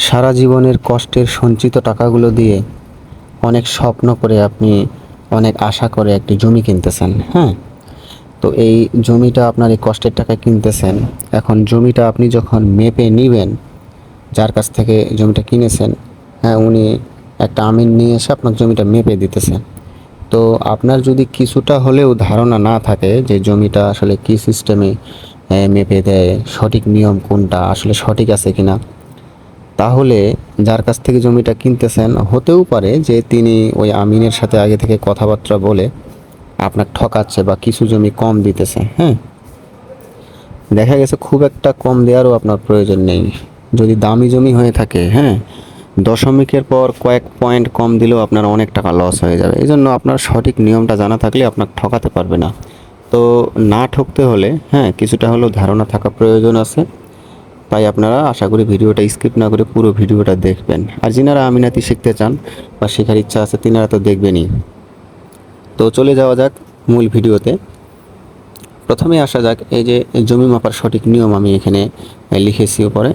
সারা জীবনের কষ্টের সঞ্চিত টাকাগুলো দিয়ে অনেক স্বপ্ন করে আপনি অনেক আশা করে একটি জমি কিনতেছেন, হ্যাঁ? তো এই জমিটা আপনার এই কষ্টের টাকায় কিনতেছেন। এখন জমিটা আপনি যখন মেপে নিবেন, যার কাছ থেকে জমিটা কিনেছেন, হ্যাঁ, উনি একটা আমিন নিয়ে এসে আপনার জমিটা মেপে দিতেছেন। তো আপনার যদি কিছুটা হলেও ধারণা না থাকে যে জমিটা আসলে কী সিস্টেমে মেপে দেয়, সঠিক নিয়ম কোনটা, আসলে সঠিক আছে কিনা, তাহলে যার কাছ থেকে জমিটা কিনতেছেন হতেও পারে যে তিনি ওই আমিনের সাথে আগে থেকে কথাবার্তা বলে আপনার ঠকাচ্ছে বা কিছু জমি কম দিতেছে, হ্যাঁ? দেখা গেছে খুব একটা কম দেওয়ারও আপনার প্রয়োজন নেই। যদি দামি জমি হয়ে থাকে, হ্যাঁ, দশমিকের পর কয়েক পয়েন্ট কম দিলেও আপনার অনেক টাকা লস হয়ে যাবে। এই জন্য আপনার সঠিক নিয়মটা জানা থাকলে আপনার ঠকাতে পারবে না। তো না ঠকতে হলে, হ্যাঁ, কিছুটা হলেও ধারণা থাকা প্রয়োজন আছে। তাই আপনারা আশা করি ভিডিওটা স্কিপ না করে পুরো ভিডিওটা দেখবেন। আর যিনারা আমিনাতি শিখতে চান বা শেখার ইচ্ছা আছে তিনারা তো দেখবেনই। তো চলে যাওয়া যাক মূল ভিডিওতে। প্রথমে আসা যাক এই যে জমি মাপার সঠিক নিয়ম আমি এখানে লিখেছি উপরে।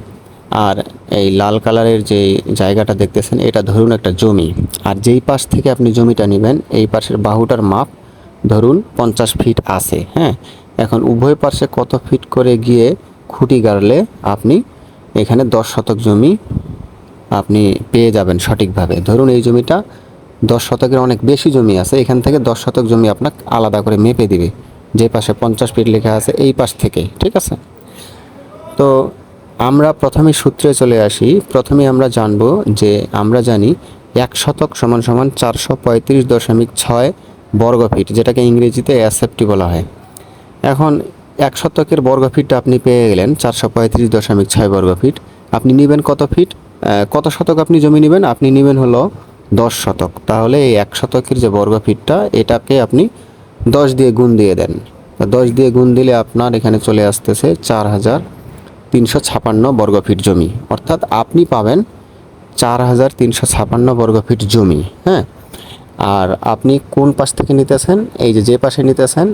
আর এই লাল কালারের যে জায়গাটা দেখতেছেন এটা ধরুন একটা জমি। আর যেই পাশ থেকে আপনি জমিটা নেবেন এই পাশের বাহুটার মাপ ধরুন 50 ফিট আছে, হ্যাঁ? এখন উভয় পাশে কত ফিট করে গিয়ে খুঁটি গাড়লে আপনি এখানে 10 শতক জমি আপনি পেয়ে যাবেন সঠিকভাবে। ধরুন এই জমিটা 10 শতকের অনেক বেশি জমি আছে, এখান থেকে 10 শতক জমি আপনাকে আলাদা করে মেপে দিবে, যে পাশে 50 ফিট লেখা আছে এই পাশ থেকে, ঠিক আছে? তো আমরা প্রথমে সূত্রে চলে আসি। প্রথমে আমরা জানবো যে আমরা জানি 1 শতক সমান সমান 435.6 বর্গ ফিট, যেটাকে ইংরেজিতে এসএফটি বলা হয়। এখন 1 শতকের বর্গ ফিটটা আপনি পেয়ে গেলেন 435.6 বর্গ ফিট। আপনি নেবেন কত ফিট, কত শতক আপনি জমি নেবেন? আপনি নেবেন হলো 10 শতক। তাহলে এই 1 শতকের যে বর্গ ফিটটা এটাকে আপনি 10 দিয়ে গুণ দিয়ে দেন। 10 দিয়ে গুণ দিলে আপনার এখানে চলে আসতেছে 4356 বর্গ ফিট জমি। অর্থাৎ আপনি পাবেন 4356 বর্গ ফিট জমি, হ্যাঁ? আর আপনি কোন পাশ থেকে নিতেছেন? এই যে পাশে নিতেছেন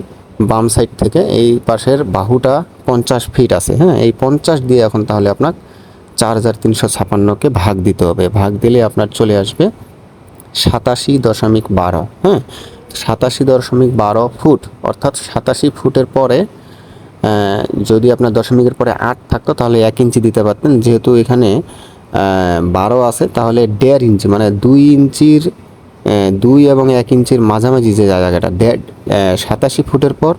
বাম সাইড থেকে, এই পাশের বাহুটা 50 ফিট আছে, হ্যাঁ? এই 50 দিয়ে এখন তাহলে আপনার 4356কে ভাগ দিতে হবে। ভাগ দিলে আপনার চলে আসবে 87.12, হ্যাঁ? 87.12 ফুট। অর্থাৎ 87 ফুটের পরে যদি আপনার দশমিকের পরে 8 থাকতো তাহলে 1 ইঞ্চি দিতে পারতেন। যেহেতু এখানে 12 আছে তাহলে 1.5 ইঞ্চি, মানে 2 ইঞ্চির 2 এবং 1 ইঞ্চির মাঝামাঝি যে জায়গাটা 87 ফুটের পর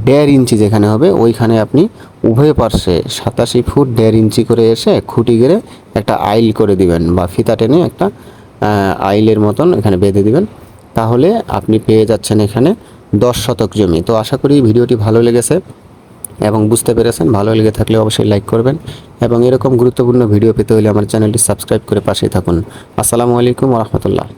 1.5 ইঞ্চি যেখানে হবে ওইখানে আপনি উভয় পার্শ্বে 87 ফুট 1.5 ইঞ্চি করে এসে খুঁটি গেড়ে একটা আইল করে দিবেন বা ফিতা টেনে একটা আইলের মতন এখানে বেঁধে দিবেন। তাহলে আপনি পেয়ে যাচ্ছেন এখানে 10 শতক জমি। তো আশা করি ভিডিওটি ভালো লেগেছে এবং বুঝতে পেরেছেন। ভালো লেগে থাকলে অবশ্যই লাইক করবেন এবং এরকম গুরুত্বপূর্ণ ভিডিও পেতে হলে আমার চ্যানেলটি সাবস্ক্রাইব করে পাশেই থাকুন। আসসালামু আলাইকুম ওয়া রাহমাতুল্লাহ।